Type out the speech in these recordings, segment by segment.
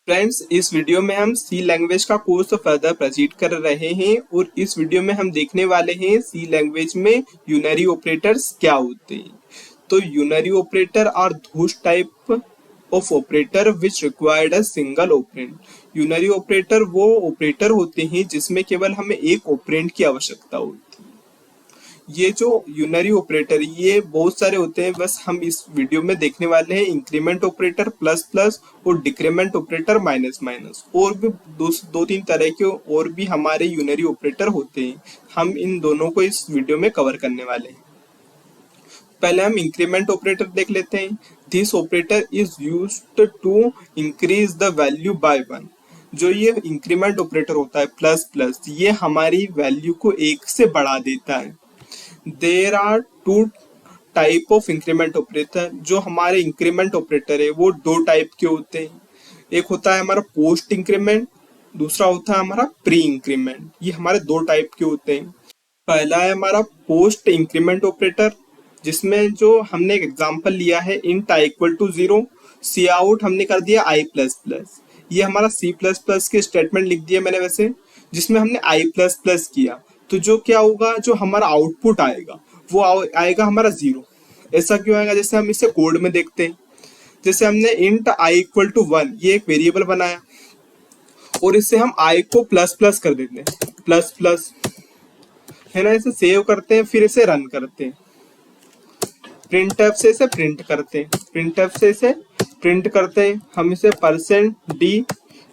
Friends, इस video में हम सी लैंग्वेज का कोर्स फर्दर प्रोसीड कर रहे हैं और इस वीडियो में हम देखने वाले हैं सी लैंग्वेज में यूनरी ऑपरेटर्स क्या होते हैं। तो unary operator are those type of operator which required a single operand. Unary operator वो ऑपरेटर होते हैं जिसमें केवल हमें एक ऑपरेंड की आवश्यकता होती है। ये जो यूनरी ऑपरेटर ये बहुत सारे होते हैं, बस हम इस वीडियो में देखने वाले हैं इंक्रीमेंट ऑपरेटर, प्लस प्लस और डिक्रीमेंट ऑपरेटर, माइनस माइनस। और भी दो तीन तरह के और भी हमारे यूनरी ऑपरेटर होते हैं। हम इन दोनों को इस वीडियो में कवर करने वाले हैं। पहले हम इंक्रीमेंट ऑपरेटर देख लेते हैं। This operator is used to increase the value by one. जो ये इंक्रीमेंट ऑपरेटर होता है प्लस प्लस, ये हमारी वैल्यू को एक से बढ़ा देता है। There are two type of increment operator. जो हमारे इंक्रीमेंट ऑपरेटर है वो दो टाइप के होते हैं। एक होता है हमारा पोस्ट इंक्रीमेंट, दूसरा होता है हमारा प्री इंक्रीमेंट। ये हमारे दो टाइप के होते हैं। पहला है हमारा पोस्ट इंक्रीमेंट ऑपरेटर, जिसमें जो हमने एक एग्जांपल लिया है int i equal to 0, cout हमने कर दिया आई प्लस प्लस। ये हमारा सी प्लस प्लस के स्टेटमेंट लिख दिया मैंने वैसे, जिसमें हमने आई प्लस प्लस किया। तो जो क्या होगा, जो हमारा आउटपुट आएगा वो आएगा हमारा 0। ऐसा क्यों आएगा? जैसे हम इसे कोड में देखते हैं। जैसे हमने इंट आई इक्वल टू 1 ये एक वेरिएबल बनाया और इससे हम आई को प्लस प्लस कर देते हैं, प्लस प्लस है ना। इसे सेव करते हैं, फिर इसे रन करते हैं। प्रिंटफ से इसे प्रिंट करते हैं, प्रिंटफ से इसे प्रिंट करते हैं। हम इसे %d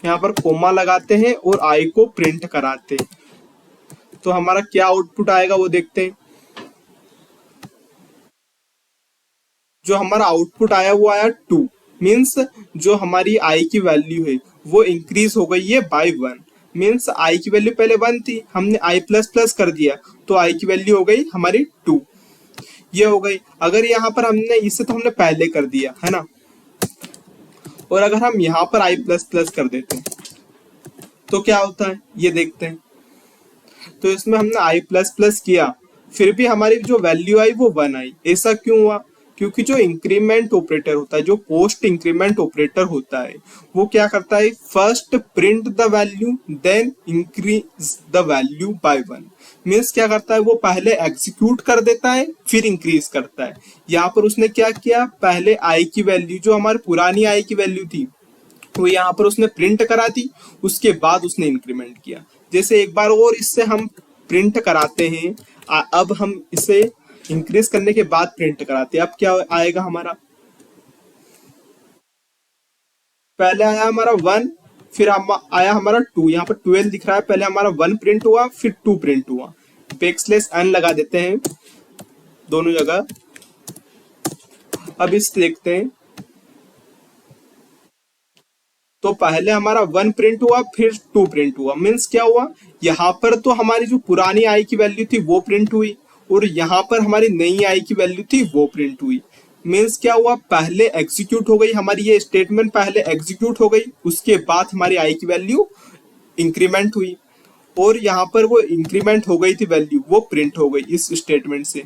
यहाँ पर कोमा लगाते हैं और आई को प्रिंट कराते हैं। तो हमारा क्या आउटपुट आएगा वो देखते हैं। जो हमारा आउटपुट आया वो आया 2, मीन्स जो हमारी आई की वैल्यू है वो इंक्रीज हो गई है बाय 1। मीन्स आई की वैल्यू पहले 1 थी, हमने आई प्लस प्लस कर दिया तो आई की वैल्यू हो गई हमारी 2। ये हो गई। अगर यहाँ पर हमने इसे तो हमने पहले कर दिया है ना, और अगर हम यहाँ पर आई प्लस प्लस कर देते हैं तो क्या होता है ये देखते हैं। तो इसमें हमने आई प्लस प्लस किया, फिर भी हमारी जो वैल्यू आई वो 1 आई। ऐसा क्यों हुआ? क्योंकि जो इंक्रीमेंट ऑपरेटर होता है, जो पोस्ट इंक्रीमेंट ऑपरेटर होता है, वो क्या करता है, first print the value then increase the value by 1। Means क्या करता है, वो पहले एग्जीक्यूट कर देता है फिर इंक्रीज करता है। यहाँ पर उसने क्या किया, पहले आई की वैल्यू जो हमारी पुरानी आई की वैल्यू थी वो यहाँ पर उसने प्रिंट करा दी, उसके बाद उसने इंक्रीमेंट किया। जैसे एक बार और इससे हम प्रिंट कराते हैं, अब हम इसे इंक्रीज करने के बाद प्रिंट कराते हैं। अब क्या आएगा हमारा, पहले आया हमारा 1, फिर आया हमारा 2। यहाँ पर 12 दिख रहा है, पहले हमारा 1 प्रिंट हुआ फिर 2 प्रिंट हुआ। बैकस्लैश n लगा देते हैं दोनों जगह। अब इस देखते हैं, तो पहले हमारा 1 प्रिंट हुआ फिर 2 प्रिंट हुआ। मीन्स क्या हुआ, यहाँ पर तो हमारी जो पुरानी आई की वैल्यू थी वो प्रिंट हुई और यहाँ पर हमारी नई आई की वैल्यू थी वो प्रिंट हुई। मीन्स क्या हुआ, पहले एग्जीक्यूट हो गई हमारी ये स्टेटमेंट, पहले एग्जीक्यूट हो गई, उसके बाद हमारी आई की वैल्यू इंक्रीमेंट हुई और यहाँ पर वो इंक्रीमेंट हो गई थी वैल्यू, वो प्रिंट हो गई इस स्टेटमेंट से।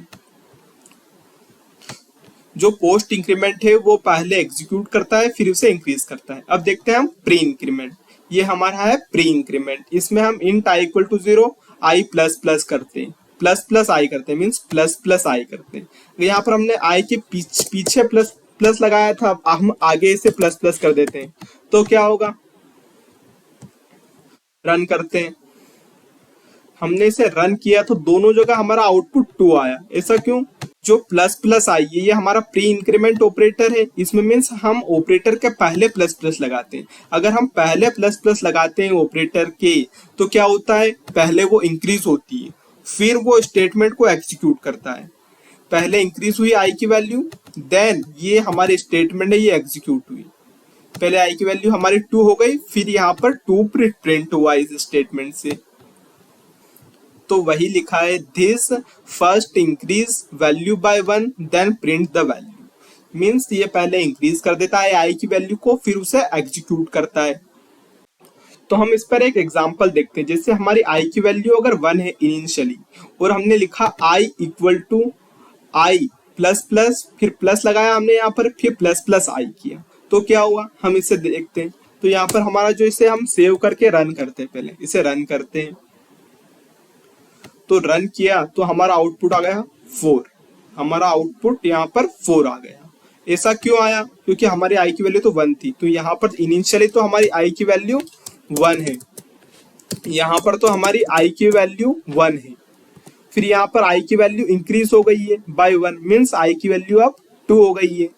जो पोस्ट इंक्रीमेंट है वो पहले एग्जीक्यूट करता है फिर उसे इंक्रीज करता है। अब देखते हैं हम प्री इंक्रीमेंट। ये हमारा है प्री इंक्रीमेंट। इसमें हम int i equal to 0 i plus plus करते हैं, प्लस प्लस आई करते हैं, मीन्स प्लस प्लस आई करते हैं। यहाँ पर हमने आई के पीछे प्लस प्लस लगाया था, अब हम आगे इसे प्लस प्लस कर देते हैं तो क्या होगा, रन करते हैं। हमने इसे रन किया तो दोनों जगह हमारा आउटपुट 2 आया। ऐसा क्यों? जो प्लस प्लस आई है ये हमारा प्री इंक्रीमेंट ऑपरेटर है। इसमें मीन्स हम ऑपरेटर के पहले प्लस प्लस लगाते हैं। अगर हम पहले प्लस प्लस लगाते हैं ऑपरेटर के तो क्या होता है, पहले वो इंक्रीज होती है फिर वो स्टेटमेंट को एग्जीक्यूट करता है। पहले इंक्रीज हुई आई की वैल्यू, देन ये हमारे स्टेटमेंट है ये एग्जीक्यूट हुई। पहले आई की वैल्यू हमारी 2 हो गई, फिर यहाँ पर 2 प्रिंट हुआ इस स्टेटमेंट से। तो वही लिखा है, this first increase value by 1 then print the value. Means ये पहले इंक्रीज कर देता है आई की वैल्यू को फिर उसे एग्जीक्यूट करता है। तो हम इस पर एक एग्जांपल देखते हैं। जैसे हमारी आई की वैल्यू अगर 1 है इनिशियली और हमने लिखा I equal to I plus plus, फिर प्लस लगाया हमने यहाँ पर, फिर प्लस प्लस आई किया तो क्या हुआ, हम इसे देखते हैं। तो यहाँ पर हमारा जो इसे हम सेव करके रन करते हैं, पहले इसे रन करते हैं। तो रन किया तो हमारा आउटपुट आ गया 4। हमारा आउटपुट यहाँ पर 4 आ गया। ऐसा क्यों आया? क्योंकि हमारी आई की वैल्यू तो 1 थी, तो यहाँ पर इनिशियली तो हमारी आई की वैल्यू 1 है, यहाँ पर तो हमारी आई की वैल्यू 1 है। फिर यहाँ पर आई की वैल्यू इंक्रीज हो गई है बाय 1, मीन्स आई की वैल्यू अब 2 हो गई है।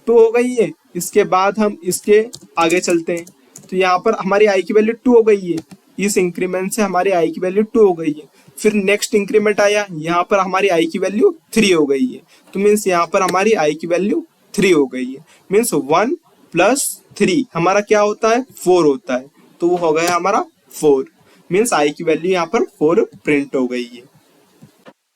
2 हो गई है, इसके बाद हम इसके आगे चलते हैं। तो यहाँ पर हमारी आई की वैल्यू 2 हो गई है, इस इंक्रीमेंट से हमारी आई की वैल्यू 2 हो गई है। फिर नेक्स्ट इंक्रीमेंट आया, यहाँ पर हमारी आई की वैल्यू 3 हो गई है। तो मीन्स यहाँ पर हमारी आई की वैल्यू 3 हो गई है। मीन्स 1 + 3 हमारा क्या होता है? 4 होता है। तो वो हो गया हमारा 4। मीन्स आई की वैल्यू यहाँ पर 4 प्रिंट हो गई है।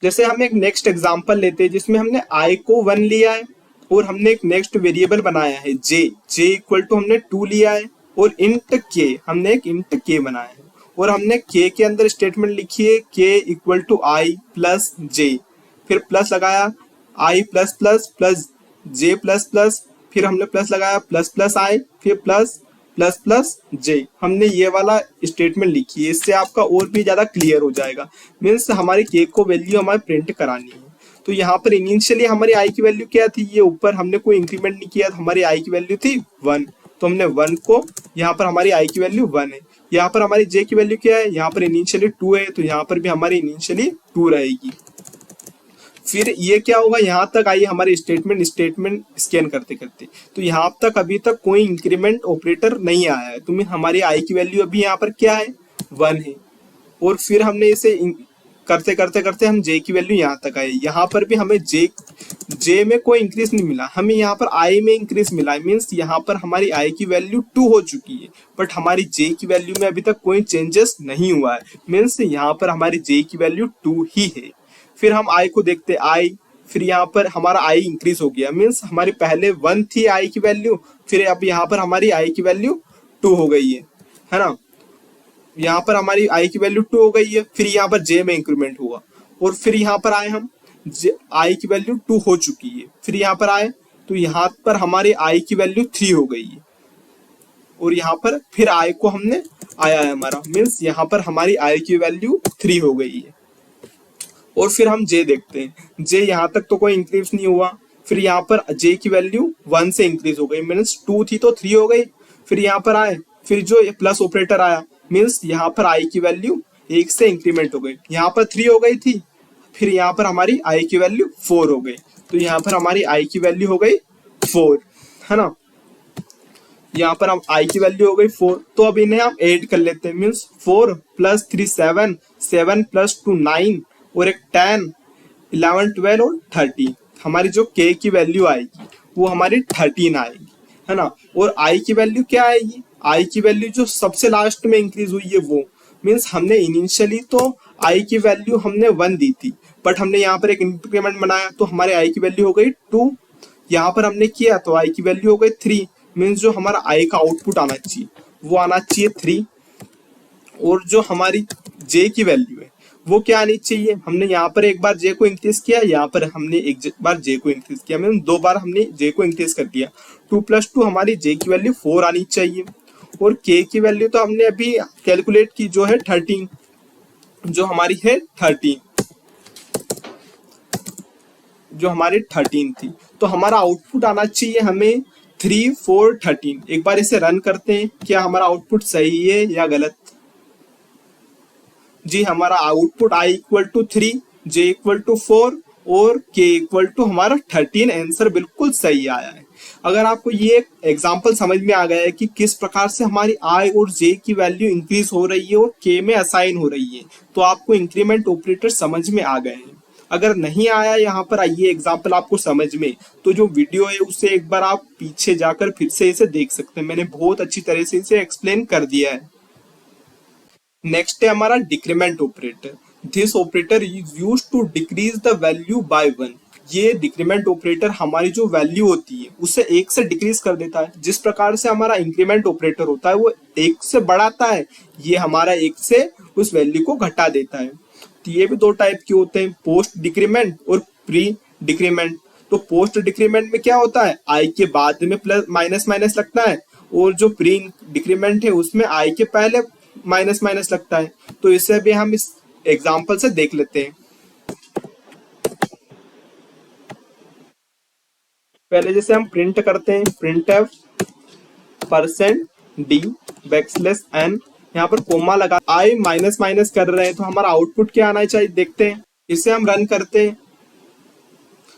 जैसे हम एक नेक्स्ट एग्जांपल लेते हैं जिसमें हमने आई को 1 लिया है और हमने एक नेक्स्ट वेरिएबल बनाया है जे इक्वल टू हमने 2 लिया है, और इंट के हमने एक इंट के बनाया है, और हमने के अंदर स्टेटमेंट लिखी है के इक्वल टू आई प्लस जे, फिर प्लस लगाया आई प्लस प्लस प्लस जे प्लस प्लस, फिर हमने प्लस लगाया प्लस प्लस आई, फिर प्लस प्लस प्लस जे। हमने ये वाला स्टेटमेंट लिखी है, इससे आपका और भी ज्यादा क्लियर हो जाएगा। मीन्स हमारी के को वैल्यू हमारे प्रिंट करानी है। तो यहाँ पर इनिशियली हमारी आई की वैल्यू क्या थी? ये ऊपर हमने कोई इंक्रीमेंट नहीं किया, तो हमारी आई की वैल्यू थी 1, तो हमने 1 को यहाँ पर हमारी आई की वैल्यू 1 है। यहाँ पर हमारी जे की वैल्यू क्या है? यहाँ पर इनिशियली 2 है, तो यहाँ पर भी हमारी इनिशियली 2 रहेगी। फिर ये क्या होगा? यहाँ तक आई हमारी स्टेटमेंट स्कैन करते करते, तो यहाँ तक अभी तक कोई इंक्रीमेंट ऑपरेटर नहीं आया है। तो हमारी आई की वैल्यू अभी यहाँ पर क्या है? 1 है। और फिर हमने इसे करते करते करते हम जे की वैल्यू यहाँ तक आए। यहाँ पर भी हमें जे में कोई इंक्रीज नहीं मिला, हमें यहाँ पर आई में इंक्रीज मिला। मीन्स यहाँ पर हमारी आई की वैल्यू 2 हो चुकी है, बट हमारी जे की वैल्यू में अभी तक कोई चेंजेस नहीं हुआ है। मीन्स यहाँ पर हमारी जे की वैल्यू 2 ही है। फिर हम आई को देखते, आई, फिर यहाँ पर हमारा आई इंक्रीज हो गया। मीन्स हमारी पहले 1 थी आई की वैल्यू, फिर अब यहाँ पर हमारी आई की वैल्यू 2 हो गई है ना। यहाँ पर हमारी आई की वैल्यू 2 हो गई है, फिर यहाँ पर जे में इंक्रीमेंट हुआ, और फिर यहाँ पर आए हम, आई की वैल्यू 2 हो चुकी है। फिर यहाँ पर आए तो यहाँ पर हमारी आई की वैल्यू 3 हो गई है, और यहाँ पर फिर आई को हमने आया है हमारा, मीन्स यहाँ पर हमारी आई की वैल्यू 3 हो गई है। और फिर हम जे देखते हैं, जे यहाँ तक तो कोई इंक्रीज नहीं हुआ। फिर यहाँ पर जे की वैल्यू 1 से इंक्रीज हो गई, मीन्स 2 थी तो 3 हो गई। फिर यहाँ पर आए, फिर जो प्लस ऑपरेटर आया, मीन्स यहाँ पर आई की वैल्यू 1 से इंक्रीमेंट हो गई। यहाँ पर 3 हो गई थी, फिर यहाँ पर हमारी आई की वैल्यू 4 हो गई, तो यहाँ पर हमारी आई की वैल्यू हो गई 4, है ना। यहाँ पर हम आई की वैल्यू हो गई 4, तो अब इन्हें हम ऐड कर लेते हैं। मीन्स 4 + 3 7, 7 + 2 9, और एक 10, 11, 12 और 13। हमारी जो के की वैल्यू आएगी वो हमारी 13 आएगी, है ना। और आई की वैल्यू क्या आएगी? आई की वैल्यू जो सबसे लास्ट में इंक्रीज हुई है वो, मीन्स हमने इनिशियली तो आई की वैल्यू हमने 1 दी थी, बट हमने यहाँ पर एक इंक्रीमेंट बनाया तो हमारे आई की वैल्यू हो गई 2। यहाँ पर हमने किया तो आई की वैल्यू हो गई 3। मीन्स जो हमारा आई का आउटपुट आना चाहिए वो आना चाहिए 3, और जो हमारी जे की वैल्यू है वो क्या आनी चाहिए? हमने यहाँ पर एक बार जे को इंक्रीज किया, यहाँ पर हमने एक बार जे को इंक्रीज किया, मीन 2 बार हमने जे को इंक्रीज कर दिया। 2 + 2 हमारी जे की वैल्यू 4 आनी चाहिए, और के की वैल्यू तो हमने अभी कैलकुलेट की जो है 13, जो हमारी है 13, जो हमारी 13 थी। तो हमारा आउटपुट आना चाहिए हमें 3 4 13। एक बार इसे रन करते हैं, क्या हमारा आउटपुट सही है या गलत? जी, हमारा output i equal to 3, j equal to 4 और के इक्वल टू हमारा 13 आंसर बिल्कुल सही आया है। अगर आपको ये एग्जांपल समझ में आ गया है कि किस प्रकार से हमारी आई और जे की वैल्यू इंक्रीज हो रही है और के में असाइन हो रही है, तो आपको इंक्रीमेंट ऑपरेटर समझ में आ गए हैं। अगर नहीं आया यहाँ पर आइए एग्जाम्पल आपको समझ में, तो जो वीडियो है उससे एक बार आप पीछे जाकर फिर से इसे देख सकते हैं। मैंने बहुत अच्छी तरह से इसे एक्सप्लेन कर दिया है। नेक्स्ट है हमारा decrement operator. This operator is used to decrease the value by 1। ये डिक्रीमेंट ऑपरेटर हमारी जो वैल्यू होती है उसे 1 से डिक्रीज कर देता है। जिस प्रकार से हमारा इंक्रीमेंट ऑपरेटर होता है वो 1 से बढ़ाता है, ये हमारा 1 से उस वैल्यू को घटा देता है। तो ये भी 2 टाइप के होते हैं, पोस्ट डिक्रीमेंट और प्री डिक्रीमेंट। तो पोस्ट डिक्रीमेंट में क्या होता है, आई के बाद में प्लस माइनस माइनस लगता है, और जो प्री डिक्रीमेंट है उसमें आई के पहले माइनस माइनस लगता है। तो इसे भी हम इस एग्जाम्पल से देख लेते हैं। पहले जैसे हम प्रिंट करते हैं, print F %d backslash n, यहाँ पर कोमा लगा आई माइनस माइनस कर रहे हैं तो हमारा आउटपुट क्या आना चाहिए देखते हैं। इसे हम रन करते हैं।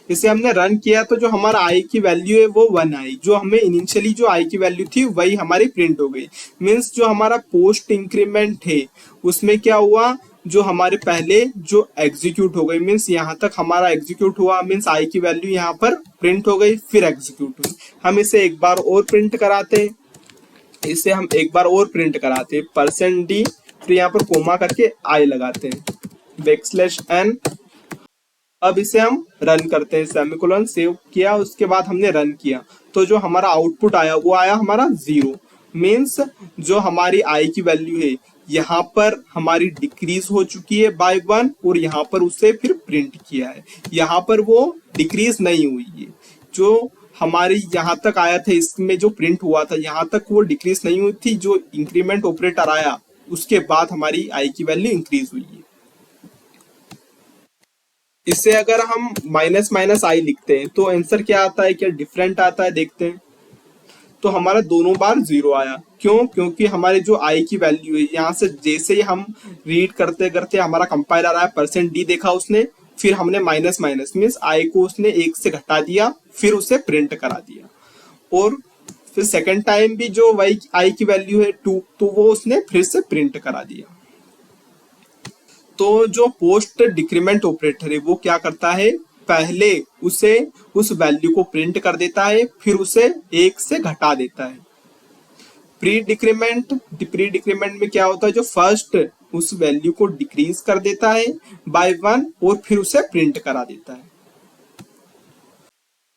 इसे हमने रन किया तो जो हमारा आई की वैल्यू है वो 1 आई, जो हमें इनिशियली जो आई की वैल्यू थी वही हमारी प्रिंट हो गई। मीन्स जो हमारा पोस्ट इंक्रीमेंट है उसमें क्या हुआ, जो हमारे पहले जो एग्जीक्यूट हो गई, मीन्स यहाँ तक हमारा एग्जीक्यूट हुआ, मीन्स आई की वैल्यू यहाँ पर प्रिंट हो गई फिर एग्जीक्यूट हुई। हम इसे एक बार और प्रिंट कराते हैं। इसे हम एक बार और प्रिंट कराते हैं %d, फिर यहाँ पर कोमा करके आई लगाते हैं बैकस्लैश n। अब इसे हम रन करते हैं, सेमीकोलन सेव किया उसके बाद हमने रन किया तो जो हमारा आउटपुट आया वो आया हमारा 0। मीन्स जो हमारी आई की वैल्यू है यहाँ पर हमारी डिक्रीज हो चुकी है बाय 1 और यहाँ पर उसे फिर प्रिंट किया है। यहाँ पर वो डिक्रीज नहीं हुई है, जो हमारी यहाँ तक आया था इसमें जो प्रिंट हुआ था यहाँ तक वो डिक्रीज नहीं हुई थी। जो इंक्रीमेंट ऑपरेटर आया उसके बाद हमारी आई की वैल्यू इंक्रीज हुई है। इससे अगर हम माइनस माइनस आई लिखते हैं तो आंसर क्या आता है, क्या डिफरेंट आता है देखते हैं। तो हमारा दोनों बार 0 आया, क्यों? क्योंकि हमारी जो आई की वैल्यू है यहाँ से जैसे ही हम रीड करते करते हमारा कंपाइलर आया %d देखा उसने, फिर हमने माइनस माइनस मीन्स आई को उसने 1 से घटा दिया फिर उसे प्रिंट करा दिया। और फिर सेकेंड टाइम भी जो वही आई की वैल्यू है 2 तो वो उसने फिर से प्रिंट करा दिया। तो जो पोस्ट डिक्रीमेंट ऑपरेटर है वो क्या करता है, पहले उसे उस वैल्यू को प्रिंट कर देता है फिर उसे 1 से घटा देता है। प्री डिक्रीमेंट में क्या होता है, जो फर्स्ट उस वैल्यू को डिक्रीज कर देता है बाय 1 और फिर उसे प्रिंट करा देता है।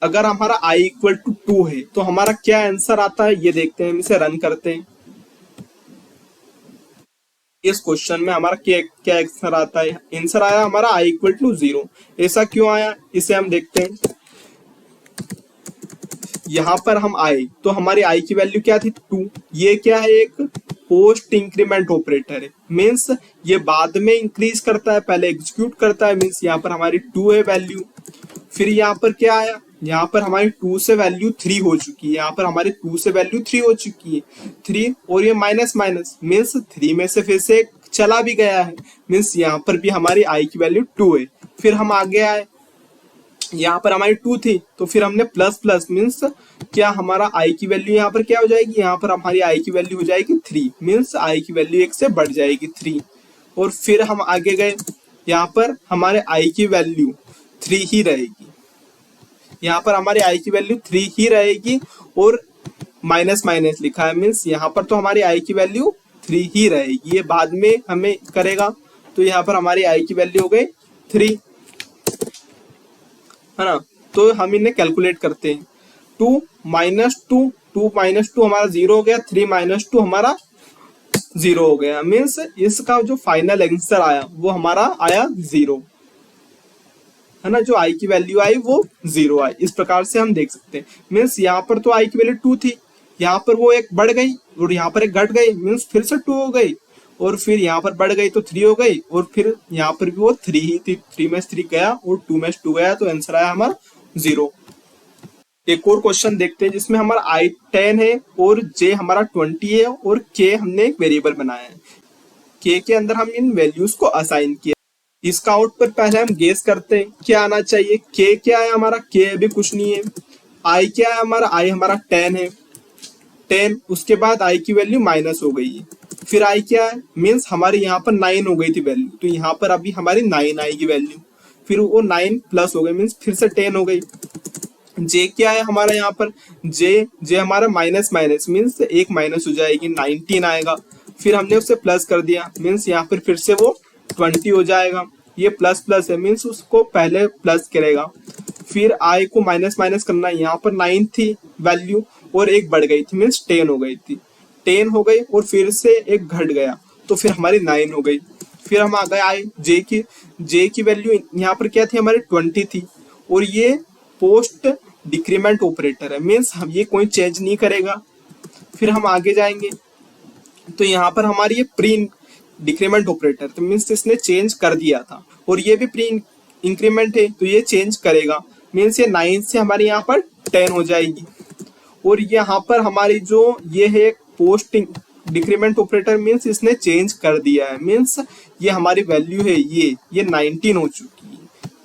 अगर हमारा i इक्वल टू 2 है तो हमारा क्या आंसर आता है ये देखते हैं। हम इसे रन करते हैं। इस क्वेश्चन में हमारा क्या क्या आंसर आता है, आंसर आया हमारा i इक्वल टू 0। ऐसा क्यों आया इसे हम देखते हैं। यहाँ पर हम आए तो हमारी i की वैल्यू क्या थी 2। ये क्या है, एक पोस्ट इंक्रीमेंट ऑपरेटर है, मीन्स ये बाद में इंक्रीज करता है पहले एग्जीक्यूट करता है। मीन्स यहाँ पर हमारी 2 है वैल्यू, फिर यहाँ पर क्या आया, यहाँ पर हमारी 2 से वैल्यू 3 हो चुकी है। यहाँ पर हमारी 2 से वैल्यू 3 हो चुकी है 3 और ये माइनस माइनस मीन्स 3 में से फिर से चला भी गया है। मीन्स यहाँ पर भी हमारी i की वैल्यू 2 है। फिर हम आगे आए, यहाँ पर हमारी 2 थी तो फिर हमने प्लस प्लस मीन्स क्या हमारा i की वैल्यू यहाँ पर क्या हो जाएगी, यहाँ पर हमारी i की वैल्यू हो जाएगी 3 मीन्स i की वैल्यू 1 से बढ़ जाएगी 3। और फिर हम आगे गए, यहाँ पर हमारे i की वैल्यू 3 ही रहेगी। यहाँ पर हमारी i की वैल्यू 3 ही रहेगी और माइनस माइनस लिखा है मीन्स यहाँ पर तो हमारी i की वैल्यू 3 ही रहेगी, ये बाद में हमें करेगा। तो यहाँ पर हमारी i की वैल्यू हो गई 3, है ना। तो हम इन्हें कैलकुलेट करते हैं। 2 माइनस 2 हमारा 0 हो गया, 3 माइनस 2 हमारा 0 हो गया। मीन्स इसका जो फाइनल आंसर आया वो हमारा आया 0, है ना। जो i की वैल्यू आई वो 0 आई। इस प्रकार से हम देख सकते हैं। मीन्स यहाँ पर तो i की वैल्यू 2 थी, यहाँ पर वो एक बढ़ गई और यहाँ पर एक घट गई मीन्स फिर से 2 हो गई और फिर यहाँ पर बढ़ गई तो 3 हो गई और फिर यहाँ पर भी वो 3 ही थी। 3 में से 3 गया और 2 में से 2 गया तो आंसर आया हमारा 0। एक और क्वेश्चन देखते हैं जिसमें हमारा i 10 है और j हमारा 20 है और k हमने एक वेरिएबल बनाया है। k के अंदर हम इन वैल्यूज को असाइन किया। इसका आउटपुट पहले हम गेस करते हैं क्या आना चाहिए। k क्या है हमारा, k अभी कुछ नहीं है। i क्या है हमारा, i हमारा 10 है 10। उसके बाद i की वैल्यू माइनस हो गई है। फिर i क्या है, मीन्स हमारी यहाँ पर 9 हो गई थी वैल्यू तो यहाँ पर अभी हमारी 9 आएगी वैल्यू। फिर वो 9 प्लस हो गई मीन्स फिर से 10 हो गई। j क्या है हमारा, यहाँ पर j हमारा माइनस माइनस मीन्स एक माइनस हो जाएगी 19 आएगा। फिर हमने उसे प्लस कर दिया मीन्स यहाँ पर फिर से वो 20 हो जाएगा। ये प्लस प्लस है मीन्स उसको पहले प्लस करेगा। फिर i को माइनस माइनस करना, यहाँ पर 9 थी वैल्यू और एक बढ़ गई थी मीन्स 10 हो गई थी। 10 हो गई और फिर से एक घट गया तो फिर हमारी 9 हो गई। फिर हम आ गए आई j की वैल्यू यहाँ पर क्या थी हमारी 20 थी और ये पोस्ट डिक्रीमेंट ऑपरेटर है मीन्स हम ये कोई चेंज नहीं करेगा। फिर हम आगे जाएंगे तो यहाँ पर हमारी ये प्री डिक्रीमेंट ऑपरेटर, तो मीन्स इसने चेंज कर दिया था, और ये भी प्री इंक्रीमेंट है तो ये चेंज करेगा, मीन्स ये 9 से हमारे यहाँ पर 10 हो जाएगी। और यहाँ पर हमारी जो ये है पोस्ट डिक्रीमेंट ऑपरेटर, मीन्स इसने चेंज कर दिया है, मीन्स ये हमारी वैल्यू है ये 19 हो चुकी है,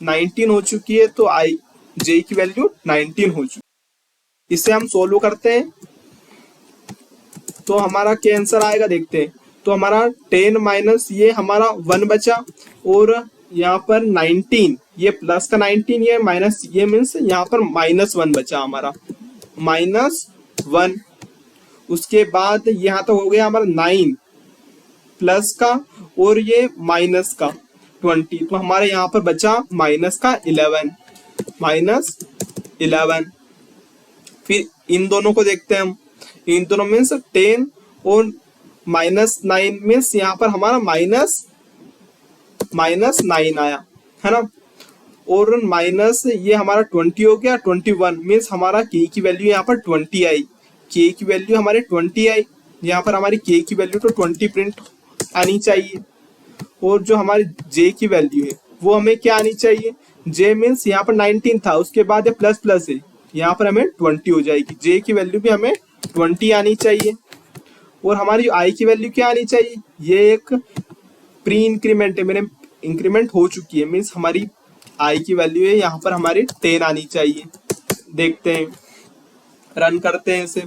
19 हो चुकी है, तो आई जे की वैल्यू 19 हो चुकी है। इसे हम सोल्व करते हैं तो हमारा क्या आंसर आएगा देखते हैं। तो हमारा 10 माइनस ये हमारा 1 बचा, और यहाँ पर 19, ये प्लस का 19, ये माइनस, ये मीन्स यहाँ पर -1 बचा हमारा, -1। उसके बाद यहाँ तो हो गया हमारा 9 प्लस का, और ये माइनस का 20, तो हमारे यहाँ पर बचा माइनस का 11, -11। फिर इन दोनों को देखते हैं हम, इन दोनों मीन्स 10 और -9, मीन्स यहाँ पर हमारा -9 आया है ना, और माइनस ये हमारा 20 हो गया, 21 मीन्स हमारा के की वैल्यू यहाँ पर 20 आई, के की वैल्यू हमारे 20 आई, यहाँ पर हमारी के की वैल्यू तो 20 प्रिंट आनी चाहिए। और जो हमारी जे की वैल्यू है वो हमें क्या आनी चाहिए, जे मीन्स यहाँ पर 19 था, उसके बाद ये प्लस प्लस है, यहाँ पर हमें 20 हो जाएगी, जे की वैल्यू भी हमें 20 आनी चाहिए। और हमारी आई की वैल्यू क्या आनी चाहिए, ये एक प्री इंक्रीमेंट है, मेरे इंक्रीमेंट हो चुकी है, मीन्स हमारी आई की वैल्यू है यहाँ पर हमारी 10 आनी चाहिए। देखते हैं, रन करते हैं इसे।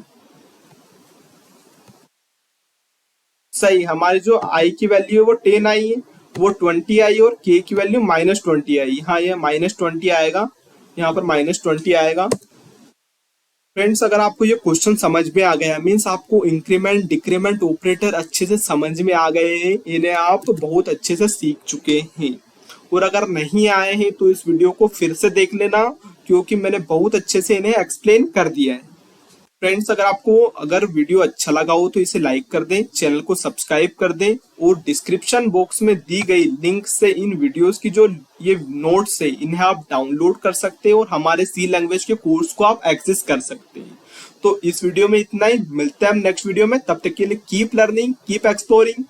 सही, हमारी जो आई की वैल्यू है वो 10 आई है, वो 20 आई, और के की वैल्यू -20 आई। हाँ, ये -20 आएगा, यहाँ पर -20 आएगा। फ्रेंड्स, अगर आपको ये क्वेश्चन समझ में आ गया, मीन्स आपको इंक्रीमेंट डिक्रीमेंट ऑपरेटर अच्छे से समझ में आ गए हैं, इन्हें आप बहुत अच्छे से सीख चुके हैं। और अगर नहीं आए हैं तो इस वीडियो को फिर से देख लेना, क्योंकि मैंने बहुत अच्छे से इन्हें एक्सप्लेन कर दिया है। फ्रेंड्स, अगर वीडियो अच्छा लगा हो तो इसे लाइक कर दें, चैनल को सब्सक्राइब कर दें, और डिस्क्रिप्शन बॉक्स में दी गई लिंक से इन वीडियोस की जो ये नोट्स है इन्हें आप डाउनलोड कर सकते हैं, और हमारे सी लैंग्वेज के कोर्स को आप एक्सेस कर सकते हैं। तो इस वीडियो में इतना ही, मिलते हैं हम नेक्स्ट वीडियो में, तब तक के लिए कीप लर्निंग, कीप एक्सप्लोरिंग।